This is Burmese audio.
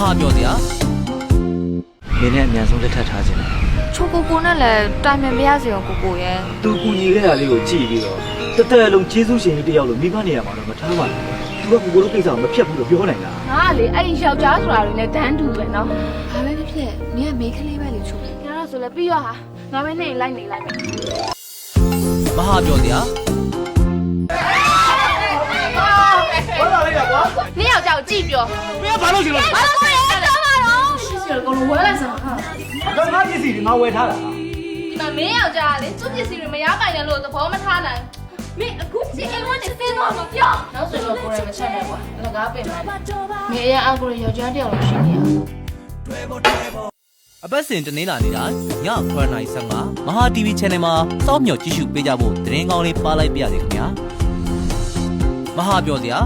ဟာပြောစရာမင်းနဲ့အမြန်ဆုံးလက်ထပ်ထားခြင်း ချိုကိုကိုနဲ့လည်းတိုင်ပင်မရစေအောင်ကိုကိုရဲ့ သူကူညီခဲ့တာလေးကိုကြည့်ပြီးတော့တစ်သက်လုံးကျေးဇူးရှင်ကြီးတယောက်လို့မိဘနေရာမှာတော့မထားပါနဲ့သူကကိုကိုတို့ကိစ္စကိုမဖြတ်ဘူးလို့ပြောနိုင်တာ ငါကလေအဲ့ဒီယောက်ျားဆိုတာတွေနဲ့တန်းတူပဲနော် ဘာပဲဖြစ်ဖြစ်နင်ကမိန်းကလေးပဲလေချို ကျတော့ဆိုလဲပြီးတော့ဟာငါမင်းနဲ့လိုက်နေလိုက်မယ် မဟာပြောစရာ နင်းယောက်ျားကိုကြည့်ပြော မင်းကဘာလို့ရှင်လို့ ဘာလို့လဲတော့မတော့ရှိစရာကောလုံးဝဲလိုက်စမ်းဟာ တော့ငါပစ္စည်းတွေငါဝယ်ထားတာ ဒီမှာမင်းယောက်ျားကလေသူ့ပစ္စည်းတွေမရပိုင်တယ်လို့သဘောမထားနိုင်မင်းအခုစီအိမ်ဝင်နေစင်းတော့မပြောနောက်ဆိုတော့ကိုယ်ရမချက်နဲ့ကွာငါကားပြင်မယ်မင်းအရင်အောက်ကိုယောက်ျားတယောက်လို့ရှိနေရ အပတ်စဉ်တနင်္လာနေ့တိုင်းည9:15မဟာ TV Channel မှာစောင့်မျှော်ကြည့်ရှုပေးကြဖို့သတင်းကောင်းလေးပါလိုက်ပါရစေခင်ဗျာမဟာပြောစရာ